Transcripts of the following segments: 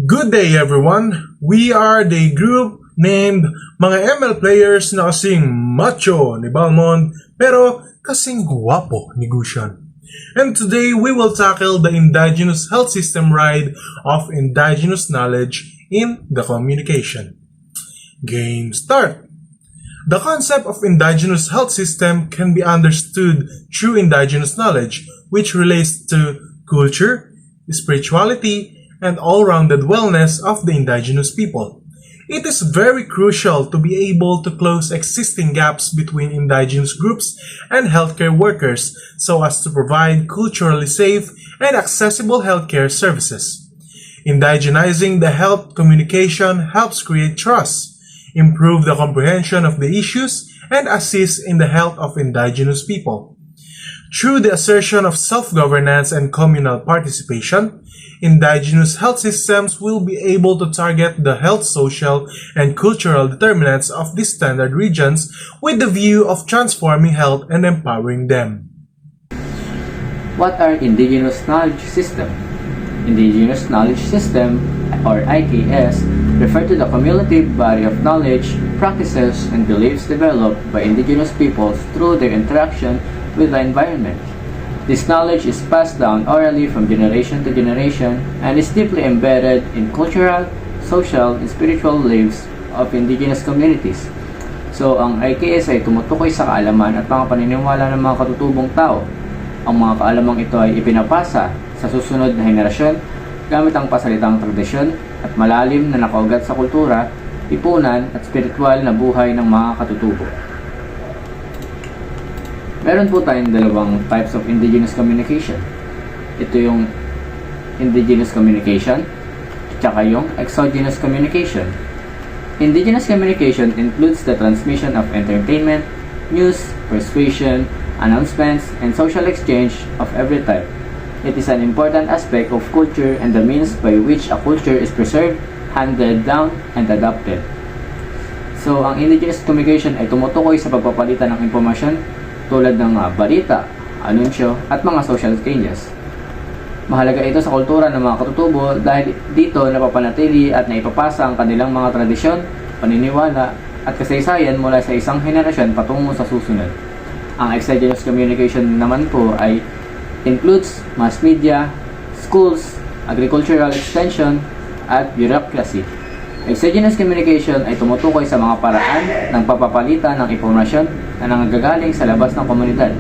Good day everyone! We are the group named mga ML players na kasing macho ni Balmond pero kasing guwapo ni Gushan. And today we will tackle the indigenous health system ride of indigenous knowledge in the communication. Game start! The concept of indigenous health system can be understood through indigenous knowledge, which relates to culture, spirituality, and all-rounded wellness of the indigenous people. It is very crucial to be able to close existing gaps between indigenous groups and healthcare workers so as to provide culturally safe and accessible healthcare services. Indigenizing the health communication helps create trust, improve the comprehension of the issues, and assist in the health of indigenous people. Through the assertion of self-governance and communal participation, indigenous health systems will be able to target the health, social, and cultural determinants of these standard regions with the view of transforming health and empowering them. What are indigenous knowledge systems? Indigenous knowledge system, or IKS, refer to the cumulative body of knowledge, practices, and beliefs developed by indigenous peoples through their interaction with the environment. This knowledge is passed down orally from generation to generation and is deeply embedded in cultural, social, and spiritual lives of indigenous communities. So, ang IKS ay tumutukoy sa kaalaman at mga paniniwala ng mga katutubong tao. Ang mga kaalamang ito ay ipinapasa sa susunod na henerasyon gamit ang pasalitang tradisyon at malalim na nakaugat sa kultura, lipunan at spiritual na buhay ng mga katutubo. Meron po tayong dalawang types of indigenous communication. Ito yung indigenous communication at yung exogenous communication. Indigenous communication includes the transmission of entertainment, news, persuasion, announcements, and social exchange of every type. It is an important aspect of culture and the means by which a culture is preserved, handed down, and adopted. So, ang indigenous communication ay tumutukoy sa pagpapalitan ng impormasyon tulad ng balita, anunsyo, at mga social changes. Mahalaga ito sa kultura ng mga katutubo dahil dito napapanatili at naipapasa ang kanilang mga tradisyon, paniniwala, at kasaysayan mula sa isang henerasyon patungo sa susunod. Ang exogenous communication naman po ay includes mass media, schools, agricultural extension, at bureaucracy. Exogenous communication ay tumutukoy sa mga paraan ng papapalitan ng impormasyon na nanggagaling sa labas ng komunidad,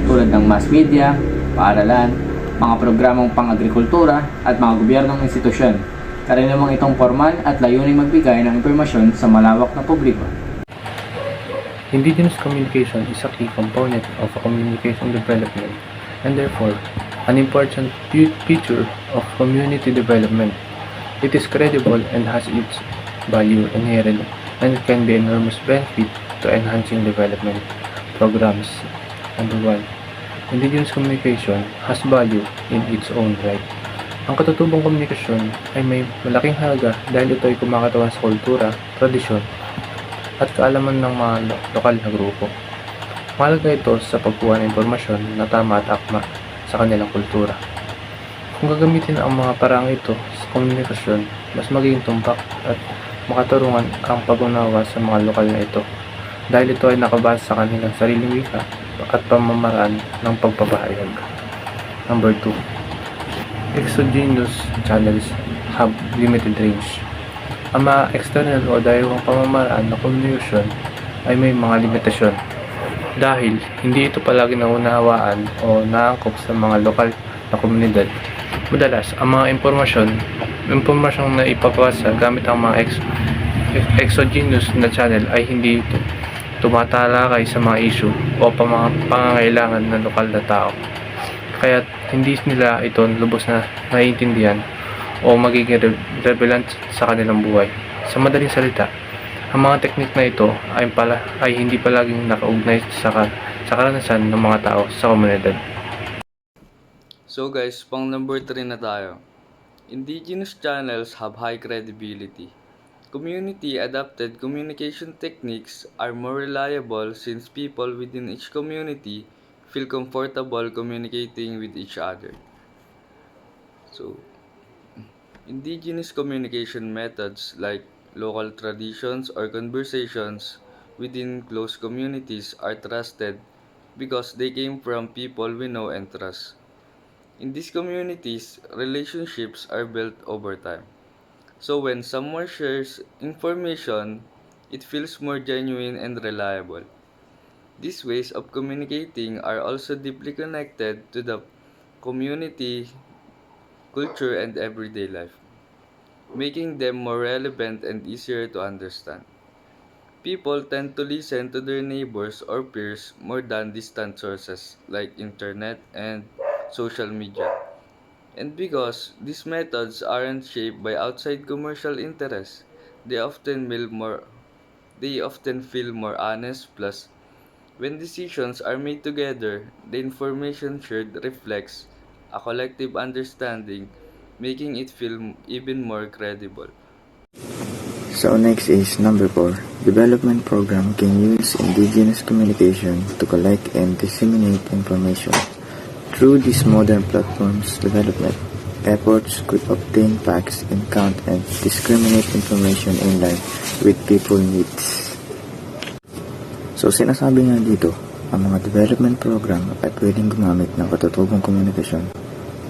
tulad ng mass media, paaralan, mga programang pang-agrikultura, at mga gobyernong institusyon. Karaniwang itong formal at layuning magbigay ng impormasyon sa malawak na publiko. Indigenous communication is a key component of a communication development and therefore an important feature of community development. It is credible and has its value inherent, and it can be enormous benefit to enhancing development programs. Number 1. Indigenous communication has value in its own right. Ang katutubong komunikasyon ay may malaking halaga dahil ito ay kumakatawan sa kultura, tradisyon, at kaalaman ng mga lokal na grupo. Mahalaga ito sa pagkuha ng impormasyon na tama at akma sa kanilang kultura. Kung gagamitin ang mga paraang ito sa komunikasyon, mas magiging tumpak at makatarungan ang pag-unawa sa mga lokal na ito dahil ito ay nakabase sa kanilang sariling wika at pamamaraan ng pagpapahayag. Number 2. Exogenous channels have limited range. Ang mga external o daywang pamamaraan ng komunikasyon ay may mga limitasyon dahil hindi ito palagi naunawaan o naangkop sa mga lokal na komunidad. Madalas, ang mga impormasyong na ipapasa gamit ang mga exogenous na channel ay hindi tumatalakay sa mga issue o pangangailangan ng lokal na tao. Kaya hindi nila ito lubos na naiintindihan o magiging relevant sa kanilang buhay. Sa madaling salita, ang mga teknik na ito ay hindi palaging nakaugnay sa karanasan ng mga tao sa komunidad. So guys, pang number 3 na tayo. Indigenous channels have high credibility. Community-adapted communication techniques are more reliable since people within each community feel comfortable communicating with each other. So, Indigenous communication methods like local traditions or conversations within close communities are trusted because they came from people we know and trust. In these communities, relationships are built over time. So when someone shares information, it feels more genuine and reliable. These ways of communicating are also deeply connected to the community, culture, and everyday life, making them more relevant and easier to understand. People tend to listen to their neighbors or peers more than distant sources like internet and social media. And because these methods aren't shaped by outside commercial interests, they often feel more honest. Plus, when decisions are made together, the information shared reflects a collective understanding, making it feel even more credible. So next is number 4. Development program can use indigenous communication to collect and disseminate information. Through these modern platforms development, efforts could obtain facts and count and discriminate information in line with people needs. So sinasabi nga dito, ang mga development program ay pwedeng gumamit ng katutubong komunikasyon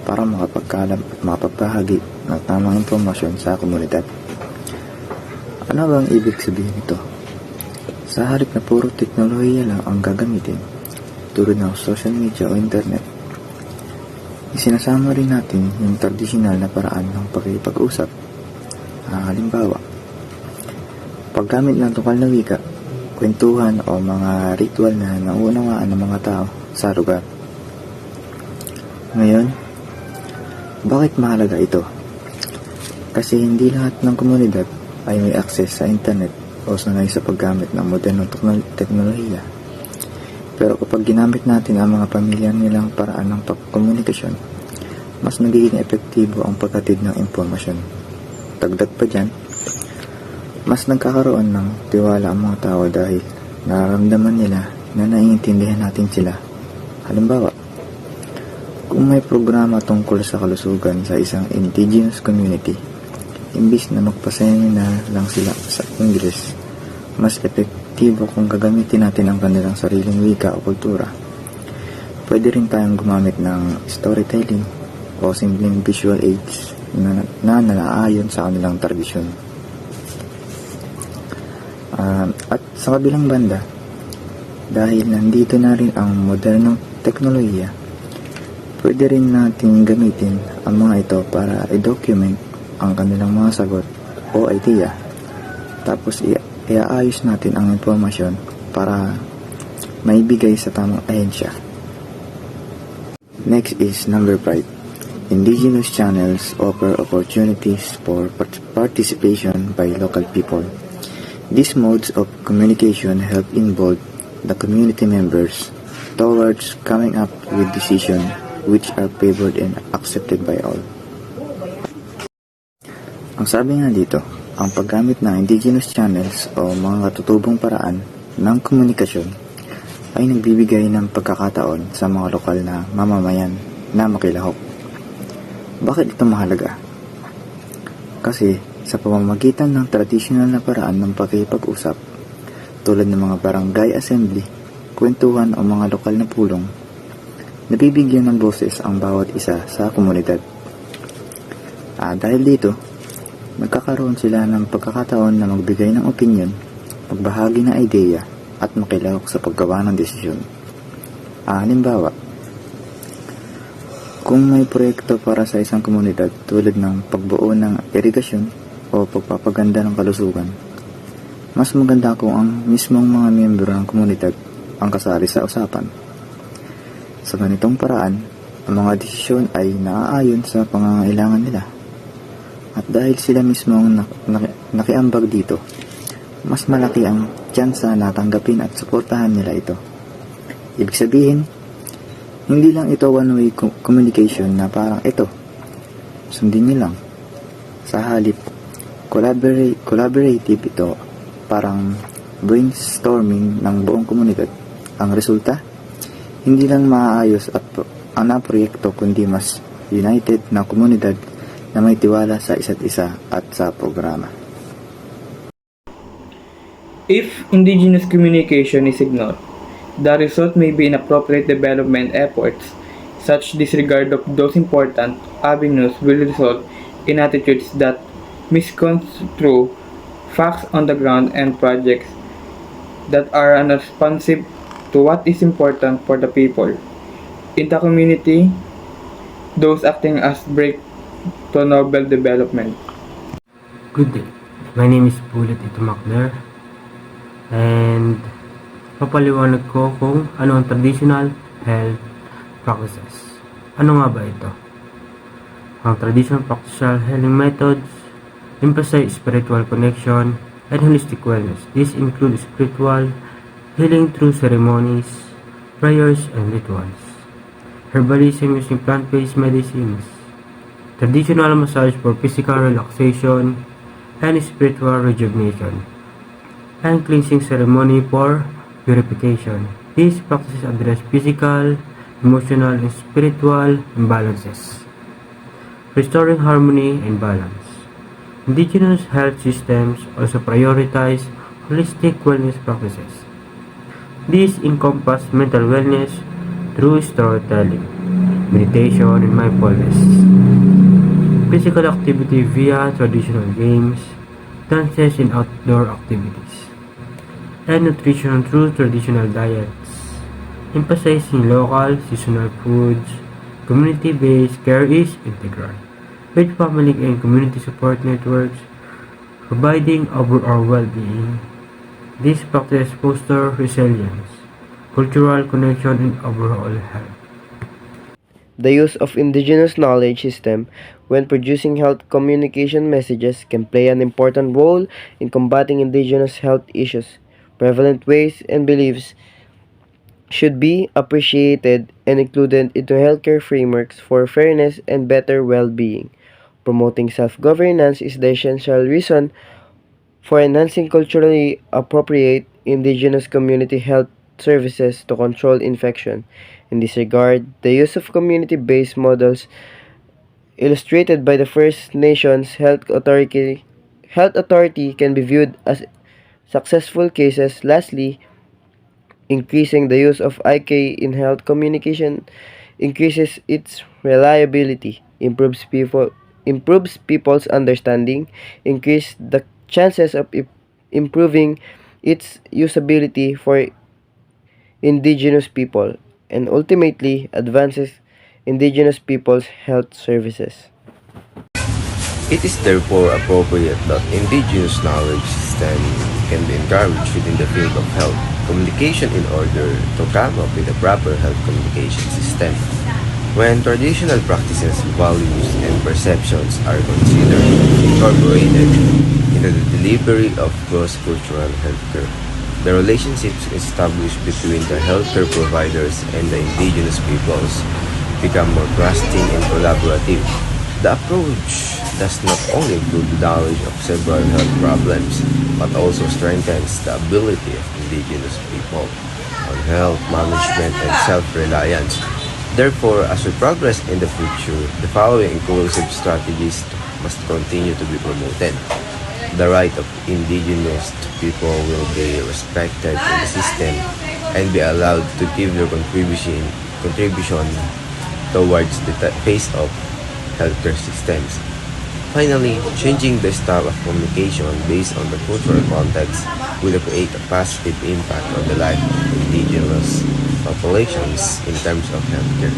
para makapagkalam at makapagbahagi ng tamang impormasyon sa komunidad. Ano ba ang ibig sabihin nito? Sa halip na puro teknolohiya lang ang gagamitin, tulad ng social media o internet, isinasama rin natin yung tradisyonal na paraan ng pakikipag-usap. Halimbawa, paggamit ng lokal na wika, kwentuhan o mga ritual na nauunawaan ng mga tao sa lugar. Ngayon, bakit mahalaga ito? Kasi hindi lahat ng komunidad ay may access sa internet o sanay sa paggamit ng modernong teknolohiya. Pero kapag ginamit natin ang mga pamilya nilang paraan ng pagkomunikasyon, mas nagiging epektibo ang paghatid ng impormasyon. Dagdag pa dyan, mas nagkakaroon ng tiwala ang mga tao dahil nararamdaman nila na naiintindihan natin sila. Halimbawa, kung may programa tungkol sa kalusugan sa isang indigenous community, imbis na magpaseminar lang sila sa English, mas epektibo kung gagamitin natin ang kanilang sariling wika o kultura. Pwede rin tayong gumamit ng storytelling o simpleng visual aids na nalaayon sa kanilang tradisyon. At sa kabilang banda, dahil nandito na rin ang modernong teknolohiya, pwede rin natin gamitin ang mga ito para i-document ang kanilang mga sagot o idea. Tapos iaayos natin ang impormasyon para maibigay sa tamang ahensya. Next is number 5. Indigenous channels offer opportunities for participation by local people. These modes of communication help involve the community members towards coming up with decisions which are favored and accepted by all. Ang sabi nga dito, ang paggamit ng indigenous channels o mga katutubong paraan ng komunikasyon ay nagbibigay ng pagkakataon sa mga lokal na mamamayan na makilahok. Bakit ito mahalaga? Kasi sa pamamagitan ng tradisyonal na paraan ng pakikipag-usap, tulad ng mga barangay assembly, kwentuhan o mga lokal na pulong, nabibigyan ng boses ang bawat isa sa komunidad. Dahil dito, nagkakaroon sila ng pagkakataon na magbigay ng opinyon, magbahagi ng ideya, at makilahok sa paggawa ng desisyon. Halimbawa, kung may proyekto para sa isang komunidad tulad ng pagbuo ng irigasyon o pagpapaganda ng kalusugan, mas maganda kung ang mismong mga miyembro ng komunidad ang kasali sa usapan. Sa ganitong paraan, ang mga desisyon ay naaayon sa pangangailangan nila. At dahil sila mismo ang nakiambag dito, mas malaki ang tsansa na tanggapin at suportahan nila ito. Ibig sabihin, hindi lang ito one-way communication na parang ito, sundin niyo lang. Sa halip, collaborative ito, parang brainstorming ng buong komunidad. Ang resulta, hindi lang maayos at ang proyekto kundi mas united na komunidad na may tiwala sa isa't isa at sa programa. If indigenous communication is ignored, the result may be inappropriate development efforts. Such disregard of those important avenues will result in attitudes that misconstrue facts on the ground and projects that are unresponsive to what is important for the people in the community, those acting as brake to noble development. Good day. My name is Bullet Itumakler and papaliwanag ko kung ano ang traditional health practices. Ano nga ba ito? Ang traditional practical healing methods emphasize spiritual connection and holistic wellness. These include spiritual healing through ceremonies, prayers, and rituals. Herbalism using plant-based medicines. Traditional massage for physical relaxation and spiritual rejuvenation. And cleansing ceremony for purification. These practices address physical, emotional, and spiritual imbalances, restoring harmony and balance. Indigenous health systems also prioritize holistic wellness practices. These encompass mental wellness through storytelling, meditation, and mindfulness, physical activity via traditional games, dances, and outdoor activities, and nutrition through traditional diets, emphasizing local, seasonal foods. Community-based care is integral, with family and community support networks providing overall well-being. These practices foster resilience, cultural connection, and overall health. The use of indigenous knowledge system when producing health communication messages can play an important role in combating indigenous health issues. Prevalent ways and beliefs should be appreciated and included into healthcare frameworks for fairness and better well-being. Promoting self-governance is the essential reason for enhancing culturally appropriate indigenous community health services to control infection. In this regard, the use of community-based models illustrated by the First Nations Health Authority can be viewed as successful cases. Lastly, increasing the use of IK in health communication increases its reliability, improves people's understanding, increase the chances of improving its usability for indigenous people, and ultimately advances indigenous people's health services. It is therefore appropriate that indigenous knowledge system can be encouraged within the field of health communication in order to come up with a proper health communication system. When traditional practices, values, and perceptions are considered incorporated into the delivery of cross-cultural healthcare, the relationships established between the healthcare providers and the indigenous peoples become more trusting and collaborative. The approach does not only improve the knowledge of several health problems, but also strengthens the ability of indigenous people on health management and self-reliance. Therefore, as we progress in the future, the following inclusive strategies must continue to be promoted. The right of indigenous people will be respected in the system and be allowed to give their contribution towards the pace of healthcare systems. Finally, changing the style of communication based on the cultural context will create a positive impact on the life of indigenous populations in terms of healthcare.